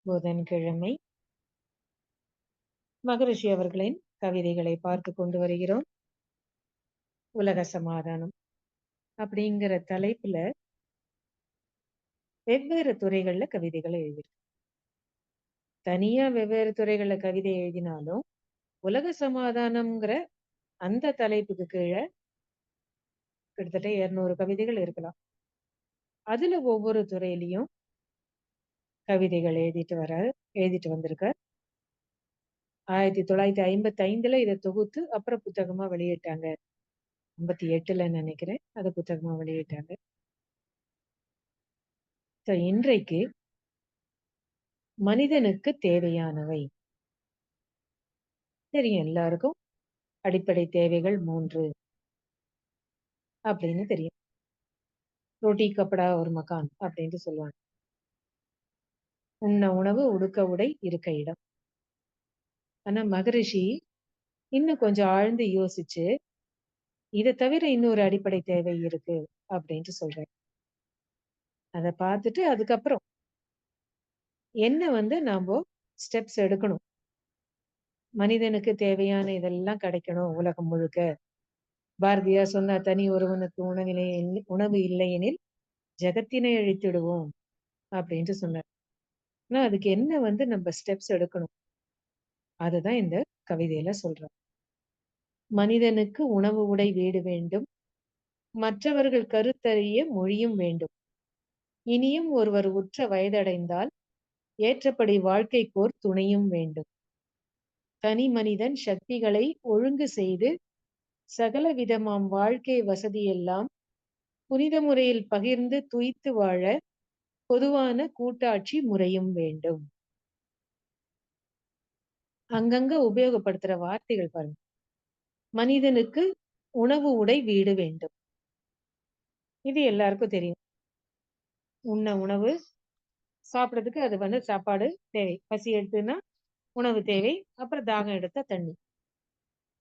புதன்கிழமை மகரிஷி அவர்களின் கவிதைகளை பார்த்து கொண்டு வருகிறோம். உலக சமாதானம் அப்படிங்கிற தலைப்புல வெவ்வேறு துறைகள்ல கவிதைகள் எழுதியிருக்கு. தனியா வெவ்வேறு துறைகள்ல கவிதை எழுதினாலும் உலக சமாதானம்ங்கிற அந்த தலைப்புக்கு கீழே கிட்டத்தட்ட 200 கவிதைகள் இருக்கலாம். அதுல ஒவ்வொரு துறையிலையும் கவிதைகள் எழுதிட்டு வந்திருக்கார். 1955ல இதை தொகுத்து அப்புறம் புத்தகமா வெளியிட்டாங்க. 58ல நினைக்கிறேன் அதை புத்தகமா வெளியிட்டாங்க. இன்றைக்கு மனிதனுக்கு தேவையானவை தெரியும் எல்லாருக்கும். அடிப்படை தேவைகள் 3 அப்படின்னு தெரியும். ரோட்டி கப்படா ஒரு மகான் அப்படின்னு சொல்லுவாங்க. உண்ண உணவு, உடுக்க உடை, இருக்க இடம். ஆனா மகரிஷி இன்னும் கொஞ்சம் ஆழ்ந்து யோசிச்சு இதை தவிர இன்னொரு அடிப்படை தேவை இருக்கு அப்படின்ட்டு சொல்றாரு. அதை பார்த்துட்டு அதுக்கப்புறம் என்ன நாம ஸ்டெப்ஸ் எடுக்கணும். மனிதனுக்கு தேவையான இதெல்லாம் கிடைக்கணும் உலகம் முழுக்க. பாரதியார் சொன்ன தனி ஒருவனுக்கு உணவு இல்லையெனில் ஜெகத்தினை அழித்திடுவோம் அப்படின்ட்டு சொன்னார். ஆனா அதுக்கு என்ன நம்ம ஸ்டெப்ஸ் எடுக்கணும், அதுதான் இந்த கவிதையில சொல்றோம். மனிதனுக்கு உணவு உடை வீடு வேண்டும், மற்றவர்கள் கருத்தறிய மொழியும் வேண்டும். இனியும் ஒருவர் உற்ற வயதடைந்தால் ஏற்றபடி வாழ்க்கைக்கோர் துணையும் வேண்டும். தனி மனிதன் சக்திகளை ஒழுங்கு செய்து சகல விதமாம் வாழ்க்கை வசதியெல்லாம் புனித முறையில் பகிர்ந்து துய்த்து வாழ பொதுவான கூட்டாட்சி முறையும் வேண்டும். அங்கங்க உபயோகப்படுத்துற வார்த்தைகள் பாருங்க. மனிதனுக்கு உணவு உடை வீடு வேண்டும், இது எல்லாருக்கும் தெரியும். உண்ண உணவு, சாப்பிடறதுக்கு அது சாப்பாடு தேவை. பசி எடுத்துன்னா உணவு தேவை. அப்புறம் தாகம் எடுத்தா தண்ணி.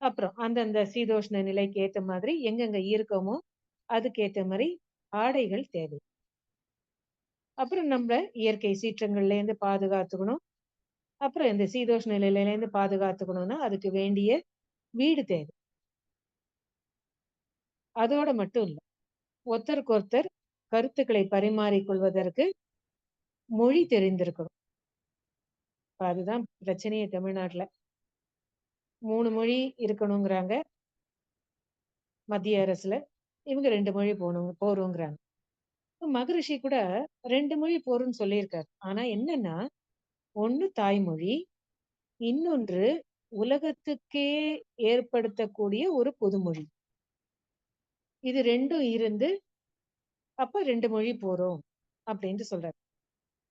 அப்புறம் அந்தந்த சீதோஷ்ண நிலைக்கு ஏத்த மாதிரி எங்கெங்க இருக்கோமோ அதுக்கேத்த மாதிரி ஆடைகள் தேவை. அப்புறம் நம்ம இயற்கை சீற்றங்கள்ல இருந்து பாதுகாத்துக்கணும். அப்புறம் இந்த சீதோஷ்ண நிலையில இருந்து பாதுகாத்துக்கணும்னா அதுக்கு வேண்டிய வீடு தேவை. அதோட மட்டும் இல்ல, ஒருத்தருக்கு ஒருத்தர் கருத்துக்களை பரிமாறிக்கொள்வதற்கு மொழி தெரிந்திருக்கணும். அதுதான் பிரச்சனையே தமிழ்நாட்டுல. 3 மொழி இருக்கணுங்கிறாங்க மத்திய அரசுல. இவங்க 2 மொழி போறோங்கிறாங்க. மகரிஷி கூட 2 மொழி போறோம்னு சொல்லியிருக்காரு. ஆனா என்னன்னா, ஒண்ணு தாய்மொழி, இன்னொன்று உலகத்துக்கே ஏற்படுத்தக்கூடிய ஒரு பொதுமொழி. இது 2ம் இருந்து அப்ப 2 மொழி போறோம் அப்படின்னு சொல்றாரு.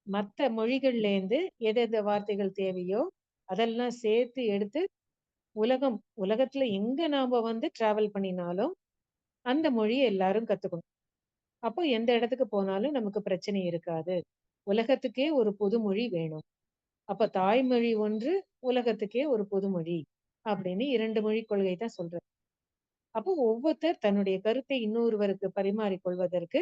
மத்த மொழிகள்ல இருந்து எந்த வார்த்தைகள் தேவையோ அதெல்லாம் சேர்த்து எடுத்து உலகத்துல எங்க நாம டிராவல் பண்ணினாலும் அந்த மொழியை எல்லாரும் கத்துக்கணும். அப்போ எந்த இடத்துக்கு போனாலும் நமக்கு பிரச்சனை இருக்காது. உலகத்துக்கே ஒரு பொதுமொழி வேணும். அப்ப தாய்மொழி ஒன்று, உலகத்துக்கே ஒரு பொதுமொழி அப்படின்னு 2 மொழி கொள்கை தான் சொல்றாரு. அப்போ ஒவ்வொருத்தர் தன்னுடைய கருத்தை இன்னொருவருக்கு பரிமாறிக்கொள்வதற்கு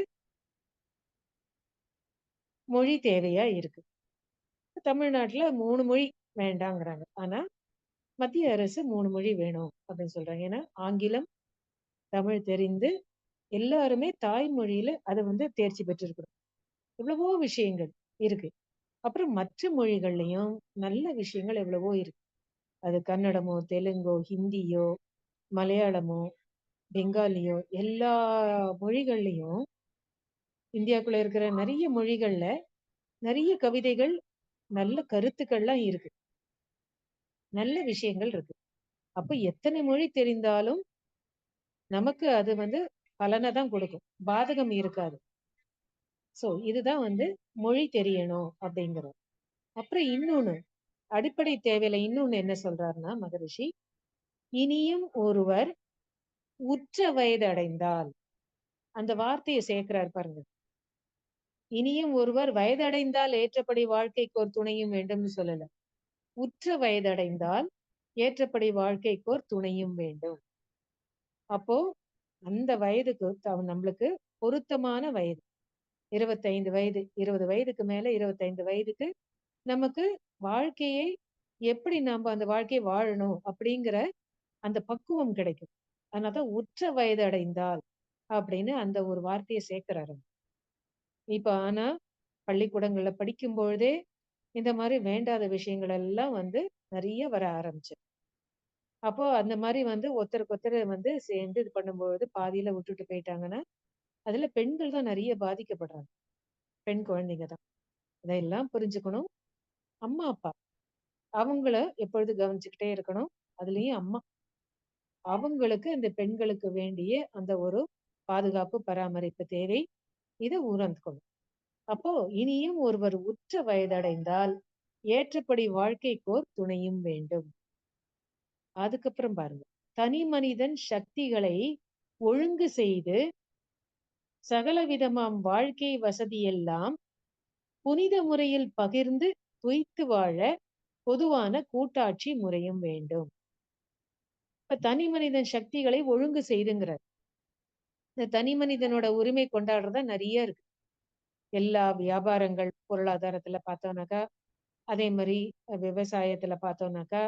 மொழி தேவையா இருக்கு. தமிழ்நாட்டுல 3 மொழி வேண்டாங்கிறாங்க. ஆனா மத்திய அரசு 3 மொழி வேணும் அப்படின்னு சொல்றாங்க. ஏன்னா ஆங்கிலம், தமிழ் தெரிந்து எல்லாருமே தாய்மொழியில அதை தேர்ச்சி பெற்றிருக்கணும். எவ்வளவோ விஷயங்கள் இருக்கு. அப்புறம் மற்ற மொழிகள்லயும் நல்ல விஷயங்கள் எவ்வளவோ இருக்கு. அது கன்னடமோ, தெலுங்கோ, ஹிந்தியோ, மலையாளமோ, பெங்காலியோ எல்லா மொழிகள்லயும் இந்தியாக்குள்ள இருக்கிற நிறைய மொழிகள்ல நிறைய கவிதைகள், நல்ல கருத்துக்கள்லாம் இருக்கு. நல்ல விஷயங்கள் இருக்கு. அப்ப எத்தனை மொழி தெரிந்தாலும் நமக்கு அது பலனை தான் கொடுக்கும். பாதகம் இருக்காது. சோ இதுதான் மொழி தெரியணும் அப்படிங்கிறோம். அப்புறம் இன்னொன்னு அடிப்படை தேவையில இன்னொன்னு என்ன சொல்றாருன்னா மகரிஷி, இனியும் ஒருவர் உற்ற வயது அடைந்தால், அந்த வார்த்தையை சேர்க்கிறார் பாருங்க. இனியும் ஒருவர் வயதடைந்தால் ஏற்றபடி வாழ்க்கைக்கு ஒரு துணையும் வேண்டும்னு சொல்லல. உற்ற வயதடைந்தால் ஏற்றபடி வாழ்க்கைக்கோர் துணையும் வேண்டும். அப்போ அந்த வயதுக்கு நம்மளுக்கு பொருத்தமான வயது 25 வயது, 20 வயதுக்கு மேல 25 வயதுக்கு நமக்கு வாழ்க்கையை எப்படி நாம அந்த வாழ்க்கையை வாழணும் அப்படிங்கிற அந்த பக்குவம் கிடைக்கும். அதனாலதான் உற்ற வயது அடைந்தால் அப்படின்னு அந்த ஒரு வார்த்தையை சேர்க்கிறாரு. இப்ப ஆனா பள்ளிக்கூடங்கள்ல படிக்கும் பொழுதே இந்த மாதிரி வேண்டாத விஷயங்கள் எல்லாம் நிறைய வர ஆரம்பிச்சு. அப்போ அந்த மாதிரி ஒருத்தருக்கு ஒருத்தர் சேர்ந்து இது பண்ணும்பொழுது பாதியில விட்டுட்டு போயிட்டாங்கன்னா, அதுல பெண்கள் தான் நிறைய பாதிக்கப்படுறாங்க. பெண் குழந்தைங்க தான். இதையெல்லாம் புரிஞ்சுக்கணும். அம்மா, அப்பா அவங்கள எப்பொழுது கவனிச்சுக்கிட்டே இருக்கணும். அதுலயும் அம்மா. அவங்களுக்கு இந்த பெண்களுக்கு வேண்டிய அந்த ஒரு பாதுகாப்பு, பராமரிப்பு தேவை. இத உணர்ந்துக்கணும். அப்போ இனியும் ஒருவர் உற்ற வயதடைந்தால் ஏற்றபடி வாழ்க்கைக்கோர் துணையும் வேண்டும். அதுக்கப்புறம் பாருங்க. தனி மனிதன் சக்திகளை ஒழுங்கு செய்து சகலவிதமாம் வாழ்க்கை வசதியெல்லாம் புனித முறையில் பகிர்ந்து துய்த்து வாழ பொதுவான கூட்டாட்சி முறையும் வேண்டும். இப்ப தனி மனிதன் சக்திகளை ஒழுங்கு செய்துங்கிறார். இந்த தனி மனிதனோட உரிமை கொண்டாடுறதா நிறைய இருக்கு. எல்லா வியாபாரங்கள் பொருளாதாரத்துல பார்த்தோம்னாக்கா, அதே மாதிரி விவசாயத்துல பார்த்தோம்னாக்கா,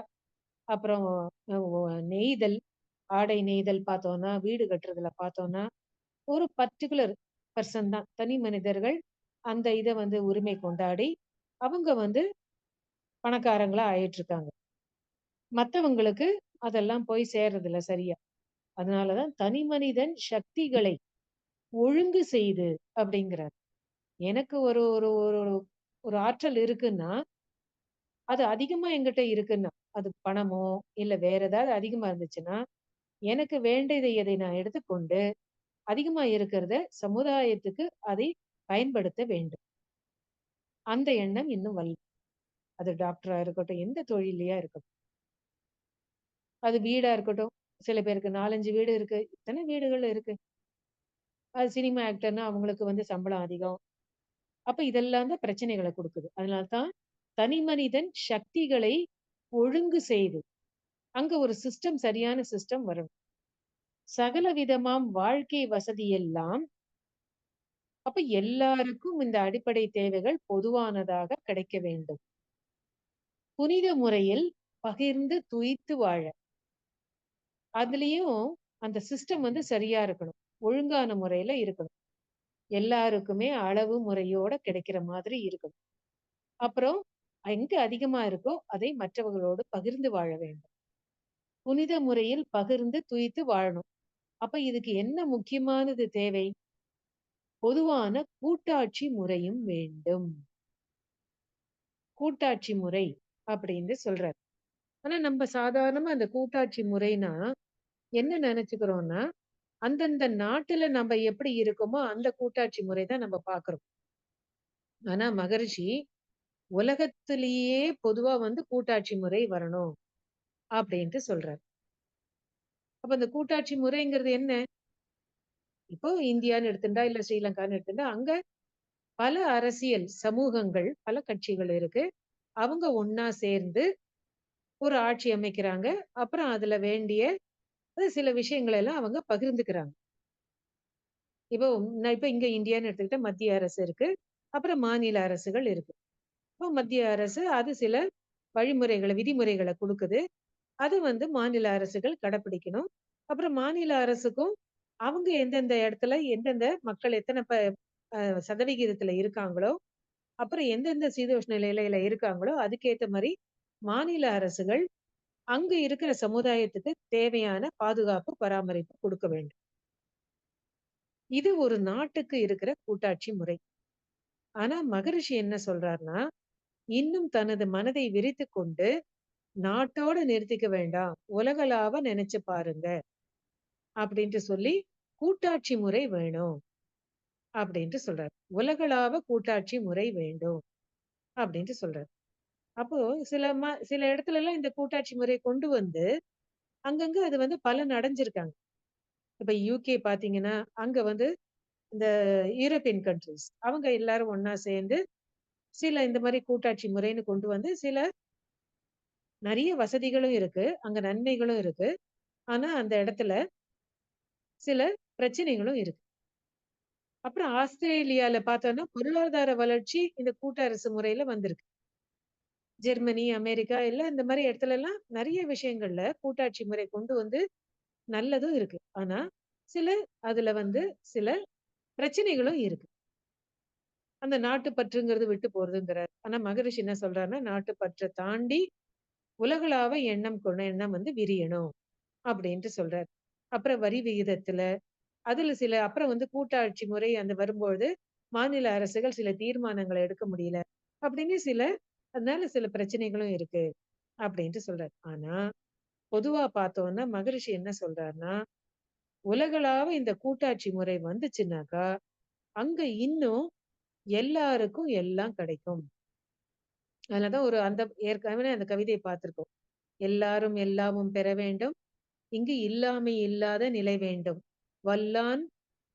அப்புறம் நெய்தல், ஆடை நெய்தல் பார்த்தோம்னா, வீடு கட்டுறதுல பார்த்தோம்னா, ஒரு பர்ட்டிகுலர் பர்சன் தான் தனி மனிதர்கள் அந்த இத உரிமை கொண்டாடி அவங்க பணக்காரங்களா ஆயிட்டு இருக்காங்க. மத்தவங்களுக்கு அதெல்லாம் போய் சேர்றது இல்ல சரியா. அதனாலதான் தனி மனிதன் சக்திகளை ஒழுங்கு செய்து அப்படிங்கிறார். எனக்கு ஒரு ஒரு ஒரு ஒரு ஆற்றல் இருக்குன்னா, அது அதிகமா என்கிட்ட இருக்குன்னா, அது பணமோ இல்ல வேற ஏதாவது அதிகமா இருந்துச்சுன்னா, எனக்கு வேண்டியதை எதை நான் எடுத்துக்கொண்டு அதிகமா இருக்கிறத சமுதாயத்துக்கு அதை பயன்படுத்த வேண்டும். அந்த எண்ணம் இன்னும் வரல. அது டாக்டரா இருக்கட்டும், எந்த தொழிலையா இருக்கட்டும். அது வீடா இருக்கட்டும். சில பேருக்கு 4, 5 வீடு இருக்கு. இத்தனை வீடுகள் இருக்கு. அது சினிமா ஆக்டர்னா அவங்களுக்கு சம்பளம் அதிகம். அப்ப இதெல்லாம் தான் பிரச்சனைகள குடுக்குது. அதனால தான் தனி மனிதன் சக்திகளை ஒழுங்கு செய்து, அங்க ஒரு சிஸ்டம் சரியான சிஸ்டம் வரணும். சகல விதமாம் வாழ்க்கை வசதி எல்லாம் அப்ப எல்லாருக்கும் இந்த அடிப்படை தேவைகள் பொதுவானதாக கிடைக்க வேண்டும். புனித முறையில் பகிர்ந்து துய்த்து வாழ. அதுலயும் அந்த சிஸ்டம் சரியா இருக்கணும். ஒழுங்கான முறையில இருக்கணும். எல்லாருக்குமே அளவு முறையோட கிடைக்கிற மாதிரி இருக்கணும். அப்புறம் எங்க அதிகமா இருக்கோ அதை மற்றவர்களோடு பகிர்ந்து வாழ வேண்டும். புனித முறையில் பகிர்ந்து துய்த்து வாழணும். அப்ப இதுக்கு என்ன முக்கியமானது தேவை? பொதுவான கூட்டாட்சி முறையும் வேண்டும். கூட்டாட்சி முறை அப்படின்னு சொல்றாரு. ஆனா நம்ம சாதாரணமா அந்த கூட்டாட்சி முறைனா என்ன நினைச்சுக்கிறோம்னா, அந்தந்த நாட்டுல நம்ம எப்படி இருக்கோமோ அந்த கூட்டாட்சி முறை தான் நம்ம பார்க்கிறோம். ஆனா மகரிஷி உலகத்திலேயே பொதுவா கூட்டாட்சி முறை வரணும் அப்படின்ட்டு சொல்றாரு. அப்ப இந்த கூட்டாட்சி முறைங்கிறது என்ன? இப்போ இந்தியான்னு எடுத்துட்டா, இல்ல ஸ்ரீலங்கான்னு எடுத்துட்டா, அங்க பல அரசியல் சமூகங்கள், பல கட்சிகள் இருக்கு. அவங்க ஒண்ணா சேர்ந்து ஒரு ஆட்சி அமைக்கிறாங்க. அப்புறம் அதுல வேண்டிய சில விஷயங்கள எல்லாம் அவங்க பகிர்ந்துக்கிறாங்க. இப்போ நான் இப்ப இங்க இந்தியான்னு எடுத்துக்கிட்டா மத்திய அரசு இருக்கு. அப்புறம் மாநில அரசுகள் இருக்கு. இப்போ மத்திய அரசு அது சில வழிமுறைகள, விதிமுறைகள குடுக்குது. அது மாநில அரசுகள் கடைப்பிடிக்கணும். அப்புறம் மாநில அரசுக்கும் அவங்க எந்தெந்த இடத்துல எந்தெந்த மக்கள் எத்தனை சதவிகிதத்துல இருக்காங்களோ, அப்புறம் எந்தெந்த சீதோஷ்ண நிலையில இருக்காங்களோ, அதுக்கேத்த மாரி மாநில அரசுகள் அங்க இருக்கிற சமுதாயத்துக்கு தேவையான பாதுகாப்பு, பராமரிப்பு குடுக்க வேண்டும். இது ஒரு நாட்டுக்கு இருக்கிற கூட்டாட்சி முறை. ஆனா மகரிஷி என்ன சொல்றார்ன்னா, இன்னும் தனது மனதை விரித்துக் கொண்டு நாட்டோட நிறுத்திக்க வேண்டாம். உலகளாவ நினைச்சு பாருங்க. அப்படின்ட்டு சொல்லி கூட்டாட்சி முறை வேணும். அப்படின்ட்டு சொல்றாரு. உலகளாவ கூட்டாட்சி முறை வேண்டும். அப்படின்ட்டு சொல்றாரு. அப்போ சில இடத்துலலாம் இந்த கூட்டாட்சி முறை கொண்டு அங்கங்க அது பலன் அடைஞ்சிருக்காங்க. இப்ப யுகே பார்த்தீங்கன்னா, அங்க இந்த யூரோப்பியன் கண்ட்ரீஸ் அவங்க எல்லாரும் ஒண்ணா சேர்ந்து சில இந்த மாரி கூட்டாட்சி முறைன்னு கொண்டு சில நெறைய வசதிகளும் இருக்கு. அங்க நன்மைகளும் இருக்கு. ஆனா அந்த இடத்துல சில பிரச்சனைகளும் இருக்கு. அப்புறம் ஆஸ்திரேலியால பார்த்தோம்னா, பொருளாதார வளர்ச்சி இந்த கூட்டரசு முறையில வந்திருக்கு. ஜெர்மனி, அமெரிக்கா எல்லாம் இந்த மாரி இடத்துலலாம் நெறைய விஷயங்கள்ல கூட்டாட்சி முறை கொண்டு வந்து நல்லதும் இருக்கு. ஆனா, சில அதுல வந்து சில பிரச்சனைகளும் இருக்கு. அந்த நாட்டுப்பற்றுங்கிறது விட்டு போறதுங்கிறார். ஆனா மகரிஷி என்ன சொல்றாருன்னா, நாட்டுப்பற்ற தாண்டி உலகளாவ எண்ணம் வந்து விரியணும் அப்படின்ட்டு சொல்றாரு. அப்புறம் வரி விகிதத்துல, அதுல சில அப்புறம் வந்து கூட்டாட்சி முறை அந்த வரும்பொழுது, மாநில அரசுகள் சில தீர்மானங்கள எடுக்க முடியல. அப்படின்னு அதனால சில பிரச்சனைகளும் இருக்கு அப்படின்ட்டு சொல்றாரு. ஆனா, பொதுவா பார்த்தோம்னா மகரிஷி என்ன சொல்றாருன்னா, உலகளாவ இந்த கூட்டாட்சி முறை வந்துச்சுன்னாக்கா, அங்க இன்னும் எல்லாருக்கும் எல்லாம் கிடைக்கும். அதனாலதான் ஒரு அந்த ஏற்கனவே அந்த கவிதைய பார்த்திருக்கோம். எல்லாரும் எல்லாமும் பெற வேண்டும். இங்கு இல்லாமை இல்லாத நிலை வேண்டும். வல்லான்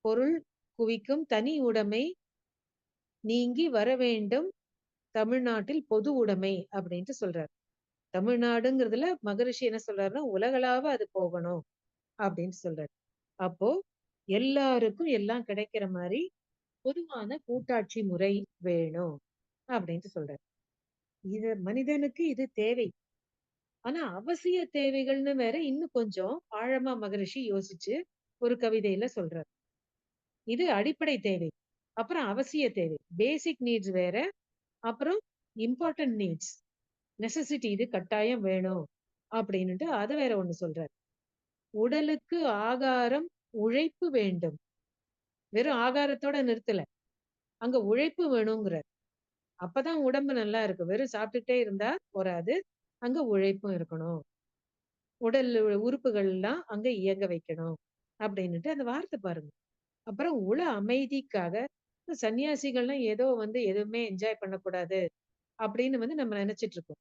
பொருள் குவிக்கும் தனி உடைமை நீங்கி வர வேண்டும் தமிழ்நாட்டில் பொது உடைமை அப்படின்ட்டு சொல்றாரு. தமிழ்நாடுங்கிறதுல மகரிஷி என்ன சொல்றாருன்னா, உலகளாவ அது போகணும் அப்படின்னு சொல்றாரு. அப்போ எல்லாருக்கும் எல்லாம் கிடைக்கிற மாரி பொதுவான கூட்டாட்சி முறை வேணும் அப்படின்ட்டு சொல்றாரு. இது மனிதனுக்கு இது தேவை. ஆனா அவசிய தேவைகள்னு வேற இன்னும் கொஞ்சம் ஆழமா மகரிஷி யோசிச்சு ஒரு கவிதையில சொல்றாரு. இது அடிப்படை தேவை. அப்புறம் அவசிய தேவை. பேசிக் நீட்ஸ் வேற. அப்புறம் இம்பார்ட்டன்ட் நீட்ஸ். நெசசிட்டி இது கட்டாயம் வேணும். அப்படின்னுட்டு அத வேற ஒண்ணு சொல்றாரு. உடலுக்கு ஆகாரம், உழைப்பு வேண்டும். வெறும் ஆகாரத்தோட நிறுத்தல. அங்க உழைப்பு வேணுங்கிறார். அப்பதான் உடம்பு நல்லா இருக்கும். வெறும் சாப்பிட்டுட்டே இருந்தா போராது. அங்க உழைப்பும் இருக்கணும். உடல் உறுப்புகள்லாம் அங்க இயங்க வைக்கணும். அப்படின்னுட்டு அந்த வார்த்தை பாருங்க. அப்புறம் உள அமைதிக்காக சன்னியாசிகள்லாம் ஏதோ வந்து எதுவுமே என்ஜாய் பண்ணக்கூடாது அப்படின்னு வந்து நம்ம நினைச்சிட்டு இருக்கோம்.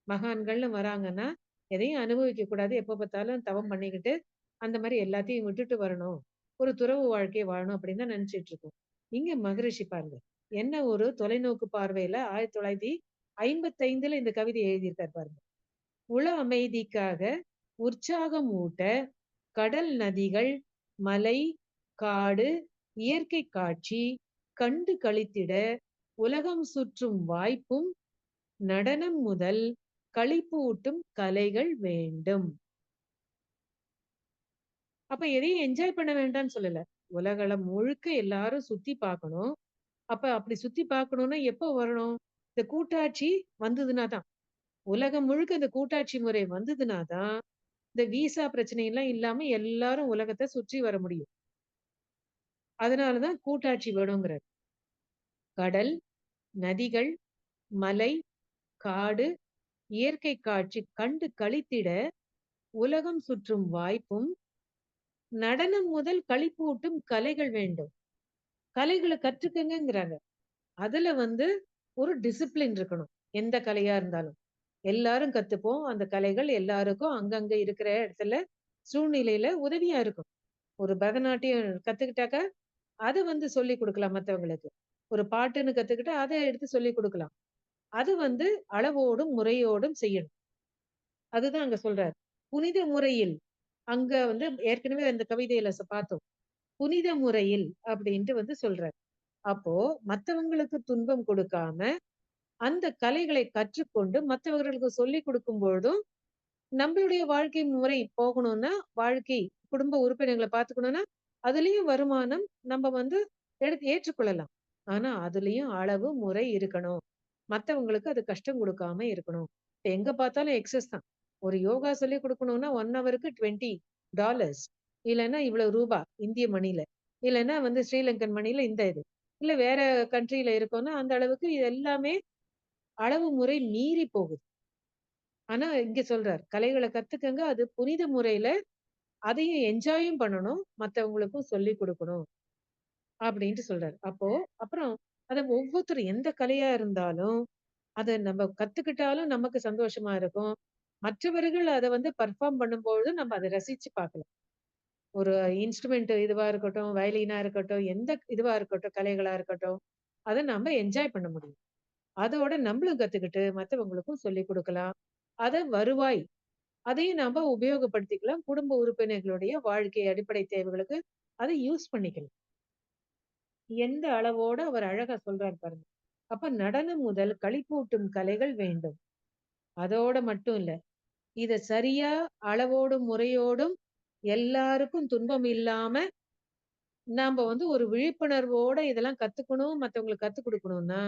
மகான்கள்னு வராங்கன்னா, எதையும் அனுபவிக்க கூடாது. எப்ப பார்த்தாலும் தவம் பண்ணிக்கிட்டு, அந்த மாரி எல்லாத்தையும் விட்டுட்டு வரணும். ஒரு துறவு வாழ்க்கை வாழணும் அப்படின்னு தான் நினைச்சிட்டு இருக்கோம். இங்க மகரிஷி பாருங்க. என்ன ஒரு தொலைநோக்கு பார்வையில 1955ல இந்த கவிதை எழுதியிருக்காரு பாருங்க. உள அமைதிக்காக உற்சாகம் ஊட்ட கடல் நதிகள், மலை, காடு, இயற்கை காட்சி கண்டு களித்திட உலகம் சுற்றும் வாய்ப்பும் நடனம் முதல் களிப்பூட்டும் கலைகள் வேண்டும். அப்ப எதையும் என்ஜாய் பண்ண வேண்டாம்னு சொல்லல. உலகளம் முழுக்க எல்லாரும் சுத்தி பார்க்கணும். அப்ப அப்படி சுத்தி பார்க்கணும்னா எப்ப வரணும்? இந்த கூட்டாட்சி வந்ததுனா தான். உலகம் முழுக்க இந்த கூட்டாட்சி முறை வந்ததுனா தான், இந்த விசா பிரச்சனை எல்லாம் இல்லாம எல்லாரும் உலகத்த சுற்றி வர முடியும். அதனால தான் கூட்டாட்சி வேணுங்கிறாரு. கடல், நதிகள், மலை, காடு, இயற்கை காட்சி கண்டு களித்திட உலகம் சுற்றும் வாய்ப்பும், நடனம் முதல் களிப்பூட்டும் கலைகள் வேண்டும். கலைகள கற்றுக்கங்கங்கிறாங்க. அதுல வந்து ஒரு டிசிப்ளின் இருக்கணும். எந்த கலையா இருந்தாலும். எல்லாரும் கத்துப்போம். அந்த கலைகள் எல்லாருக்கும் அங்கங்க இருக்கிற இடத்துல, சூழ்நிலையில உதவியா இருக்கும். ஒரு பரதநாட்டியம் கத்துக்கிட்டாக்கா, அத வந்து சொல்லிக் குடுக்கலாம் மத்தவங்களுக்கு. ஒரு பாட்டுன்னு கத்துக்கிட்டா, அத எடுத்து சொல்லிக் குடுக்கலாம். அது வந்து அளவோடும், முறையோடும் செய்யணும். அதுதான் அங்க சொல்றாரு. புனித முறையில் அங்க வந்து ஏற்கனவே அந்த கவிதையில பார்த்தோம். புனித முறையில் அப்படின்ட்டு வந்து சொல்றாரு. அப்போ மத்தவங்களுக்கு துன்பம் கொடுக்காம, அந்த கலைகளை கற்றுக்கொண்டு மற்றவர்களுக்கு சொல்லிக் கொடுக்கும் பொழுதும், நம்மளுடைய வாழ்க்கை முறை போகணும்னா, வாழ்க்கை குடும்ப உறுப்பினர்கள பார்த்துக்கணும்னா, அதுலயும் வருமானம் நம்ம வந்து எடுத்து ஏற்றுக்கொள்ளலாம். ஆனா, அதுலயும் அளவு, முறை இருக்கணும். மத்தவங்களுக்கு அது கஷ்டம் குடுக்காம இருக்கணும். இப்ப எங்க பார்த்தாலும் எக்ஸஸ் தான். ஒரு யோகா சொல்லிக் குடுக்கணும்னா 1 ஹவருக்கு $20 இல்லன்னா இவ்வளவு ரூபா இந்திய மணில. இல்லன்னா வந்து ஸ்ரீலங்கன் மணில இந்த இது. இல்ல வேற கண்ட்ரில இருக்கோம்னா, அந்த அளவுக்கு இது எல்லாமே அளவு முறை மீறி போகுது. ஆனா இங்க சொல்றார். கலைகள கத்துக்கங்க. அது புனித முறையில அதையும் என்ஜாயும் பண்ணணும். மத்தவங்களுக்கும் சொல்லிக் குடுக்கணும். அப்படின்ட்டு சொல்றாரு. அப்போ அப்புறம் அத ஒவ்வொருத்தரும் எந்த கலையா இருந்தாலும், அத நம்ம கத்துக்கிட்டாலும் நமக்கு சந்தோஷமா இருக்கும். மற்றவர்கள் அத வந்து பெர்ஃபார்ம் பண்ணும்பொழுது நம்ம அத ரசிச்சு பார்க்கலாம். ஒரு இன்ஸ்ட்ருமெண்ட் இதுவா இருக்கட்டும், வயலினா இருக்கட்டும், எந்த இதுவா இருக்கட்டும், கலைகளா இருக்கட்டும், அத நம்ம என்ஜாய் பண்ண முடியும். அதோட நம்மளும் கத்துக்கிட்டு மத்தவங்களுக்கும் சொல்லிக் குடுக்கலாம். அத வருவாய் அதையும் நாம உபயோகப்படுத்திக்கலாம். குடும்ப உறுப்பினர்களுடைய வாழ்க்கை அடிப்படை தேவைகளுக்கு அத யூஸ் பண்ணிக்கலாம். எந்த அளவோட அவர் அழகா சொல்றாரு பாருங்க. அப்ப நடனம் முதல் களிப்பூட்டும் கலைகள் வேண்டும். அதோட மட்டும் இல்ல. இத சரியா அளவோடும், முறையோடும் எல்லாருக்கும் துன்பம் இல்லாம நாம ஒரு விழிப்புணர்வோட இதெல்லாம் கத்துக்கணும், மத்தவங்களுக்கு கத்துக் குடுக்கணும்னா,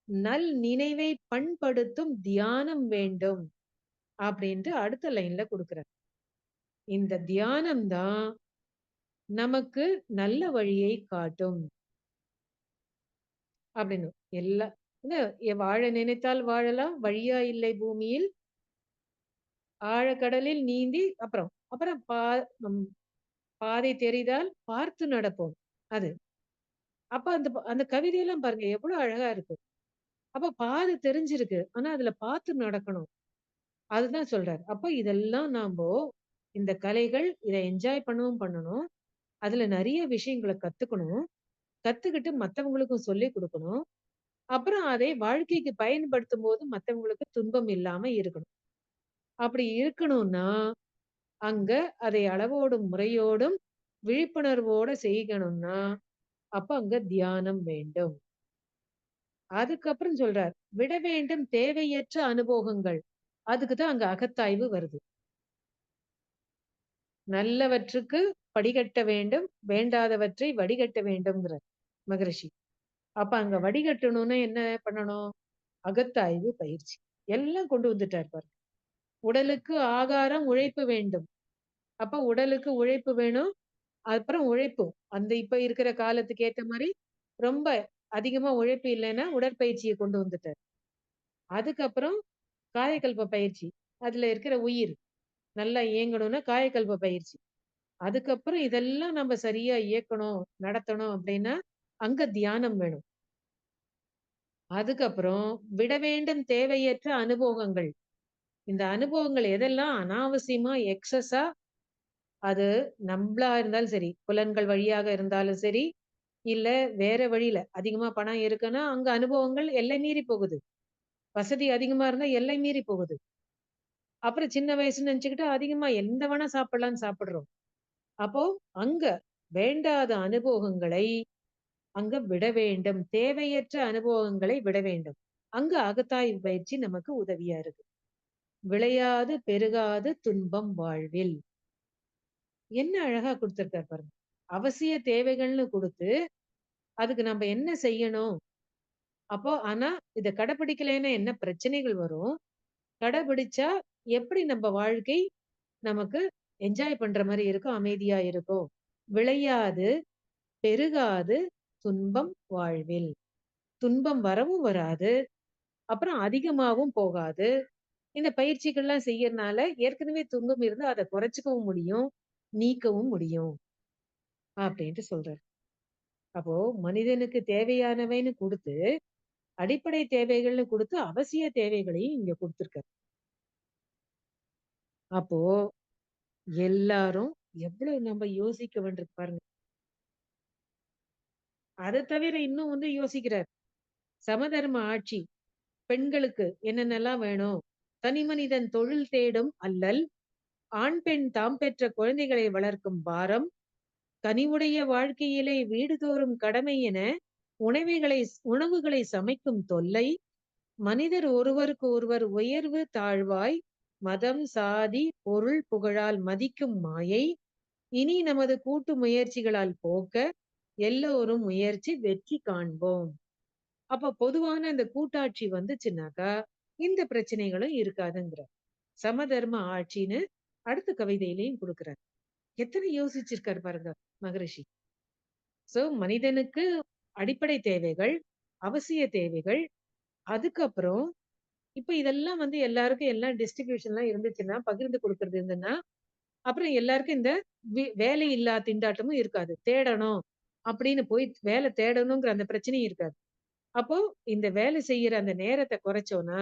நல் நினைவை பண்படுத்தும் தியானம் வேண்டும். அப்படின்ட்டு அடுத்த லைன்ல குடுக்குறார். இந்த தியானம் தான் நமக்கு நல்ல வழியை காட்டும். அப்படின்னு. எல்லா என்ன வாழ நினைத்தால் வாழலாம். வழியா இல்லை பூமியில், ஆழக்கடலில் நீந்தி அப்புறம் அப்புறம் ம் பாதை தெரிந்தால் பார்த்து நடப்போம். அது. அப்ப அந்த கவிதையெல்லாம் பாருங்க எவ்வளவு அழகா இருக்கு. அப்ப பாதை தெரிஞ்சிருக்கு. ஆனா அதுல பார்த்து நடக்கணும். அதுதான் சொல்றாரு. அப்ப இதெல்லாம் இந்த கலைகள் இத என்ஜாய் பண்ணவும் பண்ணணும். அதுல நெறைய விஷயங்கள கத்துக்கணும். கத்துக்கிட்டு மத்தவங்களுக்கும் சொல்லிக் குடுக்கணும். அப்புறம் அதை வாழ்க்கைக்கு பயன்படுத்தும்போது மத்தவங்களுக்கு துன்பம் இல்லாம இருக்கணும். அப்படி இருக்கணும்னா, அங்க அதை அளவோடும், முறையோடும், விழிப்புணர்வோட செய்யணும்னா, அப்ப அங்க தியானம் வேண்டும். அதுக்கப்புறம் சொல்றார். விட வேண்டும் தேவையற்ற அனுபோகங்கள். அதுக்கு தான் அங்க அகத்தாய்வு வருது. நல்லவற்றுக்கு படிகட்ட வேண்டும், வேண்டாதவற்றை வடிகட்ட வேண்டும்ங்கிறார் மகரிஷி. அப்ப அங்க வடிகட்டணும்னா என்ன பண்ணணும்? அகத்தாய்வு பயிற்சி. எல்லாம் கொண்டு வந்துட்டார் பாருங்க. உடலுக்கு ஆகாரம், உழைப்பு வேண்டும். அப்ப உடலுக்கு உழைப்பு வேணும். அப்புறம் உழைப்பு. அந்த இப்ப இருக்கிற காலத்துக்கு ஏத்த மாரி ரொம்ப அதிகமா உழைப்பு இல்லைன்னா, உடற்பயிற்சிய கொண்டு வந்துட்டார். அதுக்கப்புறம் காயகல்ப பயிற்சி. அதுல இருக்கிற உயிர் நல்லா இயங்கணும்னா காயகல்ப பயிற்சி. அதுக்கப்புறம் இதெல்லாம் நம்ம சரியா இயக்கணும், நடத்தணும் அப்படின்னா, அங்க தியானம் வேணும். அதுக்கப்புறம் விட வேண்டும் தேவையற்ற அனுபவங்கள். இந்த அனுபவங்கள் எதெல்லாம் அனாவசியமா எக்ஸஸா அது நம்பளா இருந்தாலும் சரி, புலன்கள் வழியாக இருந்தாலும் சரி, இல்ல வேற வழியில அதிகமா பணம் இருக்குன்னா, அங்க அனுபவங்கள் எல்லை மீறி போகுது. வசதி அதிகமா இருந்தா எல்லை மீறி போகுது. அப்புறம் சின்ன வயசுன்னு நெனச்சுக்கிட்டு அதிகமா எந்த வேணா சாப்பிடலாம்ன்னு சாப்பிடுறோம். அப்போ அங்க வேண்டாத அனுபவங்களை அங்க விட வேண்டும். தேவையற்ற அனுபவங்களை விட வேண்டும். அங்க அகத்தாய்வு பயிற்சி நமக்கு உதவியா இருக்கு. விளையாது பெருகாது துன்பம் வாழ்வில். என்ன அழகா குடுத்திருக்காரு பாருங்க. அவசிய தேவைகள்னு குடுத்து, அதுக்கு நம்ம என்ன செய்யணும்? அப்போ ஆனா இத கடைப்பிடிக்கலைன்னா என்ன பிரச்சனைகள் வரும்? கடைபிடிச்சா எப்படி நம்ம வாழ்க்கை நமக்கு என்ஜாய் பண்ற மாரி இருக்கும், அமைதியா இருக்கும். விளையாது, பெருகாது துன்பம் வாழ்வில். துன்பம் வரவும் வராது. அப்புறம் அதிகமாவும் போகாது. இந்த பயிற்சிகள்லாம் செய்யறனால ஏற்கனவே துன்பம் இருந்தா அத குறைச்சுக்கவும் முடியும், நீக்கவும் முடியும். அப்படின்ட்டு சொல்றாரு. அப்போ மனிதனுக்கு தேவையானவைன்னு குடுத்து, அடிப்படை தேவைகள்னு குடுத்து, அவசிய தேவைகளையும் இங்க குடுத்திருக்காரு. அப்போ எல்லாரும் எவ்வளவு நம்ம யோசிக்க வேண்டியிருக்கு பாருங்க. அத தவிர இன்னும் யோசிக்கிறார். சமதர்ம ஆட்சி. பெண்களுக்கு என்னென்னலாம் வேணும்? தனிமனிதன் தொழில் தேடும் அல்லல், ஆண் பெண் தாம் பெற்ற குழந்தைகளை வளர்க்கும் பாரம், கனிவுடைய வாழ்க்கையிலே வீடுதோறும் கடமை என உணவுகளை சமைக்கும் தொல்லை, மனிதர் ஒருவருக்கு ஒருவர் உயர்வு தாழ்வாய் மதம், சாதி, பொருள், புகழால் மதிக்கும் மாயை, இனி நமது கூட்டு முயற்சிகளால் போக்க எல்லோரும் முயற்சி வெற்றி காண்போம். அப்ப பொதுவான இந்த கூட்டாட்சி வந்துச்சுன்னாக்கா, இந்த பிரச்சனைகளும் இருக்காதுங்கிறார். சமதர்ம ஆட்சின்னு அடுத்த கவிதையிலையும் குடுக்குறார். எத்தனை யோசிச்சிருக்காரு பாருங்க மகரிஷி. சோ மனிதனுக்கு அடிப்படை தேவைகள், அவசிய தேவைகள், அதுக்கப்புறம் இப்ப இதெல்லாம் எல்லாருக்கும் எல்லாம் டிஸ்ட்ரிபியூஷன்லாம் இருந்துச்சுன்னா, பகிர்ந்து குடுக்கறது இருந்ததுன்னா, அப்புறம் எல்லாருக்கும் இந்த வேலை இல்லா திண்டாட்டமும் இருக்காது. தேடணும் அப்படின்னு போய் வேலை தேடணுங்கிற அந்த பிரச்சனையும் இருக்காது. அப்போ இந்த வேலை செய்யற அந்த நேரத்த குறைச்சோம்னா,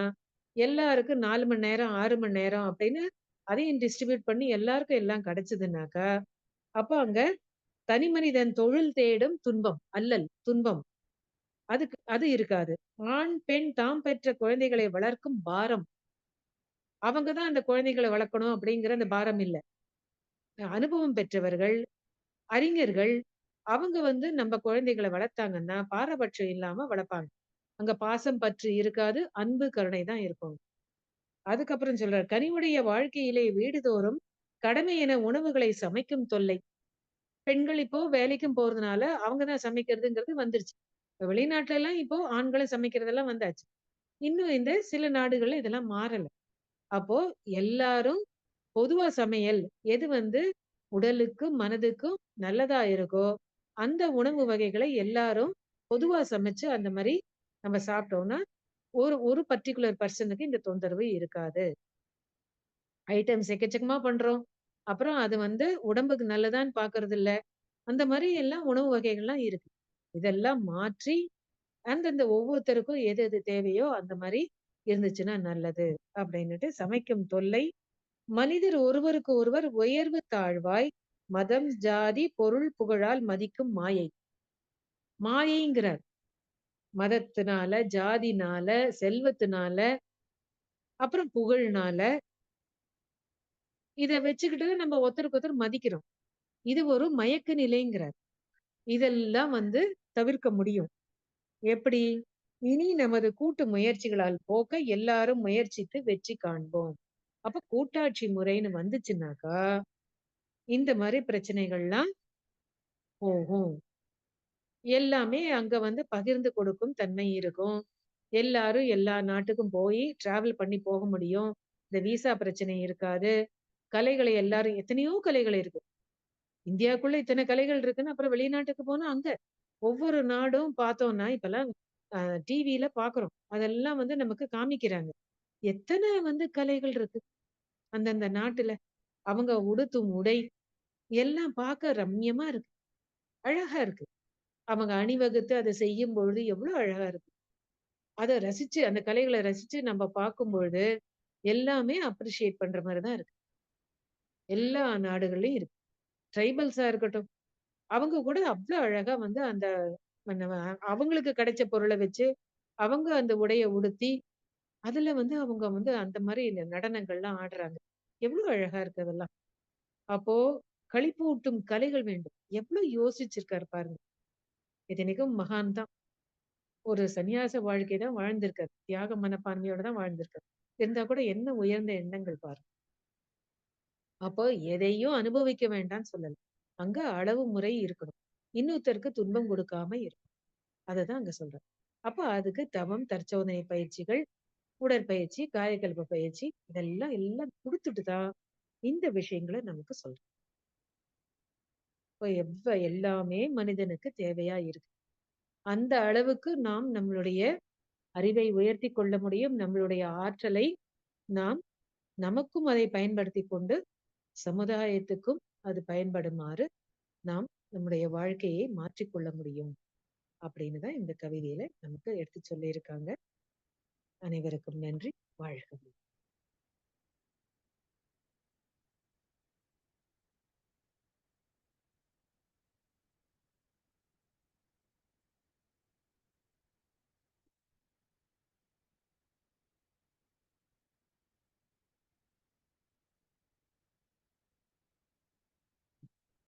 எல்லாருக்கும் 4 மணி நேரம், 6 மணி நேரம் அப்படின்னு அதையும் டிஸ்ட்ரிபியூட் பண்ணி எல்லாருக்கும் எல்லாம் கிடைச்சதுன்னாக்கா, அப்போ அங்க தனி மனிதன் தொழில் தேடும் துன்பம், அல்லல், துன்பம். அது இருக்காது. ஆண், பெண் தாம் பெற்ற குழந்தைகளை வளர்க்கும் பாரம். அவங்க தான் அந்த குழந்தைகள வளர்க்கணும் அப்படிங்கிற அந்த பாரம் இல்ல. அனுபவம் பெற்றவர்கள், அறிஞர்கள், அவங்க நம்ம குழந்தைகள வளர்த்தாங்கன்னா, பாரபட்சம் இல்லாம வளர்ப்பாங்க. அங்க பாசம், பற்று இருக்காது. அன்பு, கருணை தான் இருக்கும். அதுக்கப்புறம் சொல்றாரு, "கனிவுடைய வாழ்க்கையிலே வீடுதோறும் கடமை என உணவுகளை சமைக்கும் தொல்லை." பெண்கள் இப்போ வேலைக்கும் போறதுனால, அவங்க தான் சமைக்கிறதுங்கிறது வந்துருச்சு. இப்ப வெளிநாட்டுலலாம் இப்போ ஆண்களும் சமைக்கிறதெல்லாம் வந்தாச்சு. இன்னும் இந்த சில நாடுகள்ல இதெல்லாம் மாறல. அப்போ எல்லாரும் பொதுவா சமையல் எது வந்து உடலுக்கும், மனதுக்கும் நல்லதா இருக்கோ, அந்த உணவு வகைகளை எல்லாரும் பொதுவா சமைச்சு அந்த மாரி நம்ம சாப்பிட்டோம்னா, ஒரு ஒரு பர்ட்டிகுலர் பெர்சனுக்கு இந்த தொந்தரவு இருக்காது. ஐட்டம்ஸ் எக்கச்சக்கமா பண்றோம். அப்புறம் அது வந்து உடம்புக்கு நல்லதான்னு பார்க்கறதில்ல. அந்த மாரி எல்லாம் உணவு வகைகள்லாம் இருக்கு. இதெல்லாம் மாற்றி அந்தந்த ஒவ்வொருத்தருக்கும் எது எது தேவையோ அந்த மாரி இருந்துச்சுன்னா நல்லது. அப்டின்னுட்டு சமைக்கும் தொல்லை, மனிதர் ஒருவருக்கு ஒருவர் உயர்வு தாழ்வாய், மதம், ஜாதி, பொருள், புகழால் மதிக்கும் மாயை. மாயைங்கிறார். மதத்தினால, ஜாதினால, செல்வத்தினால, அப்புறம் புகழ்னால, இத வச்சுக்கிட்டு நம்ம ஒருத்தருக்கு ஒருத்தர் மதிக்கிறோம். இது ஒரு மயக்க நிலைங்கிறார். இதெல்லாம் வந்து தவிர்க்க முடியும். எப்படி? இனி நமது கூட்டு முயற்சிகளால் போக்க எல்லாரும் முயற்சித்து வெற்றி காண்போம். அப்ப கூட்டாட்சி முறைன்னு வந்துச்சுன்னாக்கா, இந்த மாரி பிரச்சனைகள்லாம் போகும். எல்லாமே அங்க வந்து பகிர்ந்து கொடுக்கும் தன்மை இருக்கும். எல்லாரும் எல்லா நாட்டுக்கும் போயி டிராவல் பண்ணி போக முடியும். இந்த விசா பிரச்சனை இருக்காது. கலைகளை எல்லாரும் எத்தனையோ கலைகள் இருக்கு. இந்தியாக்குள்ள இத்தன கலைகள் இருக்குன்னு, அப்புறம் வெளிநாட்டுக்கு போனா அங்க ஒவ்வொரு நாடும் பார்த்தோம்னா, இப்பலாம் அ டிவில பார்க்குறோம். அதெல்லாம் வந்து நமக்கு காமிக்கிறாங்க. எத்தன வந்து கலைகள் இருக்கு. அந்தந்த நாட்டுல. அவங்க உடுத்தும் உடை எல்லாம் பார்க்க ரம்மியமா இருக்கு. அழகா இருக்கு. அவங்க அணிவகுத்து அத செய்யும்பொழுது எவ்ளோ அழகா இருக்கு. அத ரசிச்சு அந்த கலைகள ரசிச்சு நம்ம பார்க்கும்பொழுது, எல்லாமே அப்ரிஷியேட் பண்ற மாரி தான் இருக்கு. எல்லா நாடுகள்லயும் இருக்கு. ட்ரைபல்ஸா இருக்கட்டும். அவங்க கூட அவ்ளோ அழகா வந்து அந்த நம்ம அவங்களுக்கு கிடைச்ச பொருள வச்சு, அவங்க அந்த உடைய உடுத்தி, அதுல வந்து அவங்க வந்து அந்த மாரி நடனங்கள்லாம் ஆடுறாங்க. எவ்ளோ அழகா இருக்கு அதெல்லாம். அப்போ களிப்பூட்டும் கலைகள் வேண்டும். எவ்ளோ யோசிச்சிருக்காரு பாருங்க. இத்தனைக்கும் மகான் தான். ஒரு சன்னியாச வாழ்க்கை தான் வாழ்ந்திருக்காரு. தியாக மனப்பான்மையோட தான் வாழ்ந்திருக்காரு. இருந்தா கூட என்ன உயர்ந்த எண்ணங்கள் பாருங்க. அப்போ எதையும் அனுபவிக்க வேண்டாம்ன்னு சொல்லல. அங்க அளவு முறை இருக்கணும். இன்னொருத்தருக்கு துன்பம் கொடுக்காம இருக்கணும். அததான் அங்க சொல்றாரு. அப்ப அதுக்கு தவம், தற்சோதனை பயிற்சிகள், உடற்பயிற்சி, காயகல்ப பயிற்சி இதெல்லாம் எல்லாம் குடுத்துட்டு தான் இந்த விஷயங்கள நமக்கு சொல்றாரு. இப்ப எல்லாமே மனிதனுக்கு தேவையா இருக்கு. அந்த அளவுக்கு நாம் நம்மளுடைய அறிவை உயர்த்திக் கொள்ள முடியும். நம்மளுடைய ஆற்றலை நாம் நமக்கும் அதை பயன்படுத்திக் கொண்டு சமுதாயத்துக்கும் அது பயன்படுமாறு நாம் நம்முடைய வாழ்க்கையை மாற்றிக்கொள்ள முடியும். அப்படின்னு தான் இந்த கவிதையில நமக்கு எடுத்து சொல்லியிருக்காங்க. அனைவருக்கும் நன்றி. வாழ்க!